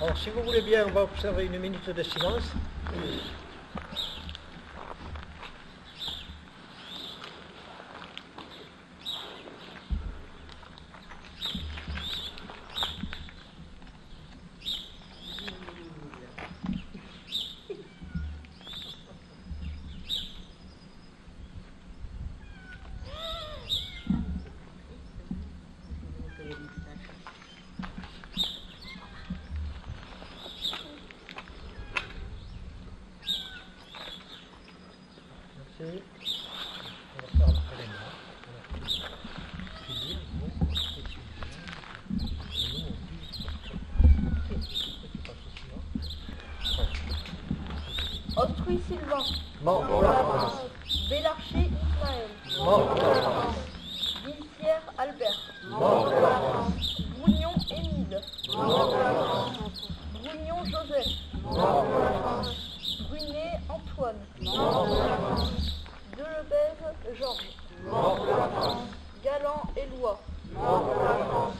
Alors, si vous voulez bien, on va observer une minute de silence. Merci. On va faire après les mains. Austruy Sylvain. Mort pour la France. Bélarché Ismaël. Mort pour la France. Vissière Albert. Mort pour la France. Bougnon Émile. Mort pour la France. Bougnon Joseph. Mort pour la France. Brunet Antoine. Mort pour la France. Delebèze Georges. Mort pour la France. Galland Éloi. Mort pour la France.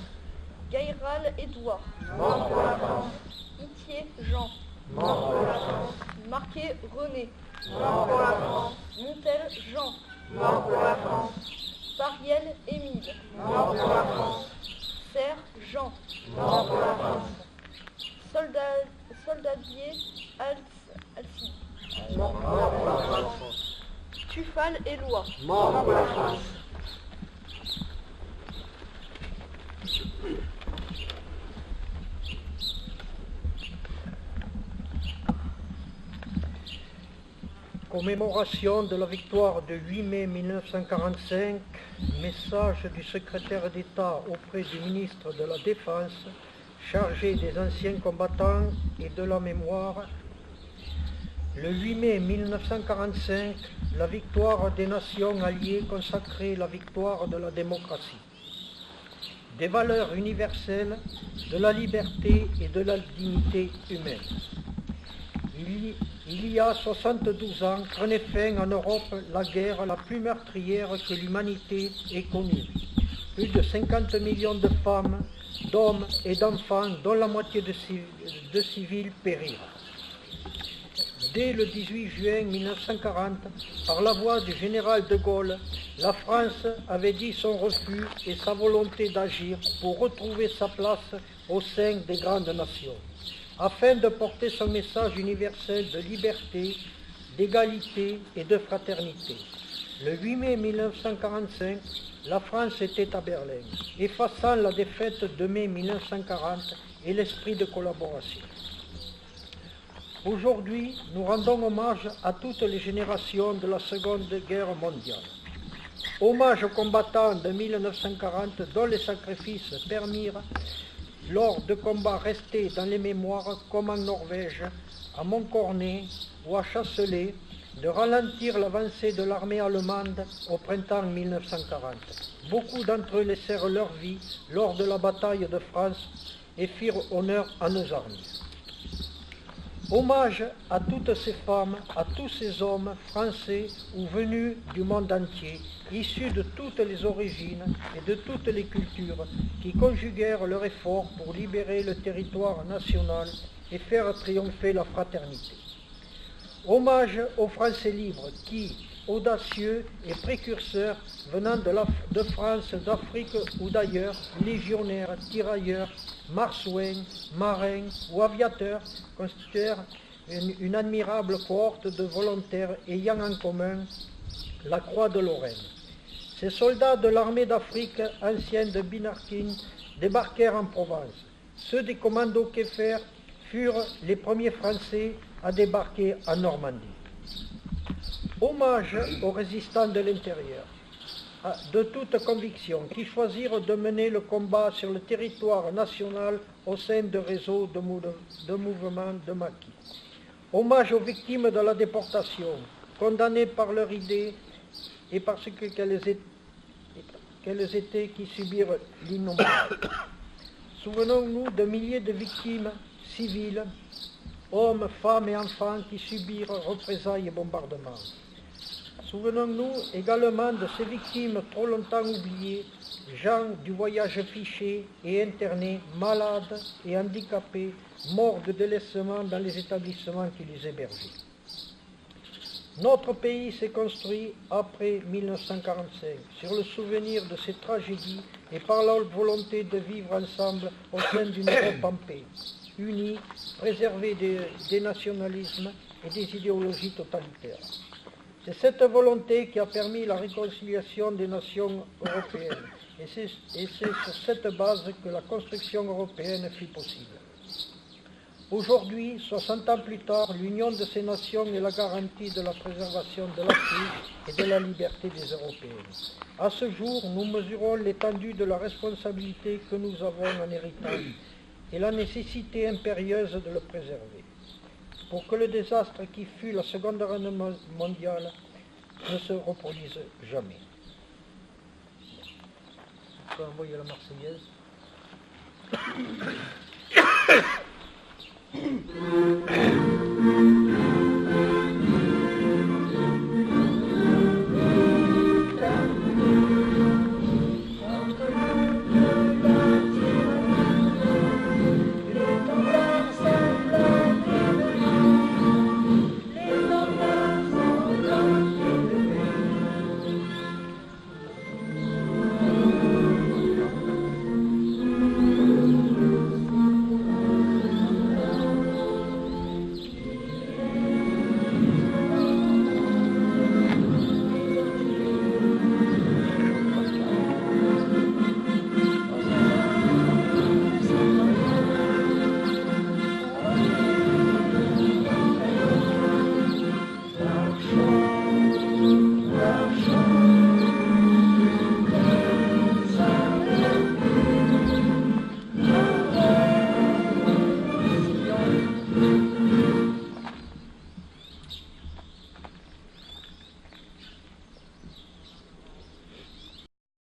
Gayral Édouard. Mort pour la France. Itier Jean. Mort pour la France. Marquet René. Mort pour la France. Montel Jean. Mort pour la France. Pariel Émile. Mort pour la France. Serre Jean. Mort pour la France. Soldadier Alcy. Mort pour la France. Tufal Éloi. Mort pour la France. Commémoration de la victoire de 8 mai 1945, message du secrétaire d'État auprès du ministre de la Défense, chargé des anciens combattants et de la mémoire. Le 8 mai 1945, la victoire des nations alliées consacrait la victoire de la démocratie, des valeurs universelles, de la liberté et de la dignité humaine. Il y a 72 ans prenait fin en Europe la guerre la plus meurtrière que l'humanité ait connue. Plus de 50 millions de femmes, d'hommes et d'enfants, dont la moitié de civils périrent. Dès le 18 juin 1940, par la voix du général de Gaulle, la France avait dit son refus et sa volonté d'agir pour retrouver sa place au sein des grandes nations, afin de porter son message universel de liberté, d'égalité et de fraternité. Le 8 mai 1945, la France était à Berlin, effaçant la défaite de mai 1940 et l'esprit de collaboration. Aujourd'hui, nous rendons hommage à toutes les générations de la Seconde Guerre mondiale. Hommage aux combattants de 1940 dont les sacrifices permirent, lors de combats restés dans les mémoires comme en Norvège, à Montcornet ou à Chasselet, de ralentir l'avancée de l'armée allemande au printemps 1940. Beaucoup d'entre eux laissèrent leur vie lors de la bataille de France et firent honneur à nos armées. Hommage à toutes ces femmes, à tous ces hommes français ou venus du monde entier, issus de toutes les origines et de toutes les cultures, qui conjuguèrent leur effort pour libérer le territoire national et faire triompher la fraternité. Hommage aux Français libres qui, audacieux et précurseurs, venant de France, d'Afrique ou d'ailleurs, légionnaires, tirailleurs, marsouins, marins ou aviateurs, constituèrent une admirable cohorte de volontaires ayant en commun la Croix de Lorraine. Ces soldats de l'armée d'Afrique ancienne de Binarkin débarquèrent en Provence. Ceux des commandos Keffer furent les premiers Français à débarquer en Normandie. Hommage aux résistants de l'intérieur, de toute conviction, qui choisirent de mener le combat sur le territoire national au sein de réseaux de mouvements de maquis. Hommage aux victimes de la déportation, condamnées par leur idée et parce qu'elles étaient qui subirent l'innommable. Souvenons-nous de milliers de victimes civiles, hommes, femmes et enfants qui subirent représailles et bombardements. Souvenons-nous également de ces victimes trop longtemps oubliées, gens du voyage fichés et internés, malades et handicapés, morts de délaissement dans les établissements qui les hébergeaient. Notre pays s'est construit après 1945 sur le souvenir de ces tragédies et par la volonté de vivre ensemble au sein d'une Europe en paix, unie, préservée des nationalismes et des idéologies totalitaires. C'est cette volonté qui a permis la réconciliation des nations européennes et c'est sur cette base que la construction européenne fut possible. Aujourd'hui, 60 ans plus tard, l'union de ces nations est la garantie de la préservation de la paix et de la liberté des Européens. À ce jour, nous mesurons l'étendue de la responsabilité que nous avons en héritage et la nécessité impérieuse de le préserver, pour que le désastre qui fut la Seconde Guerre mondiale ne se reproduise jamais. On peut envoyer la Marseillaise.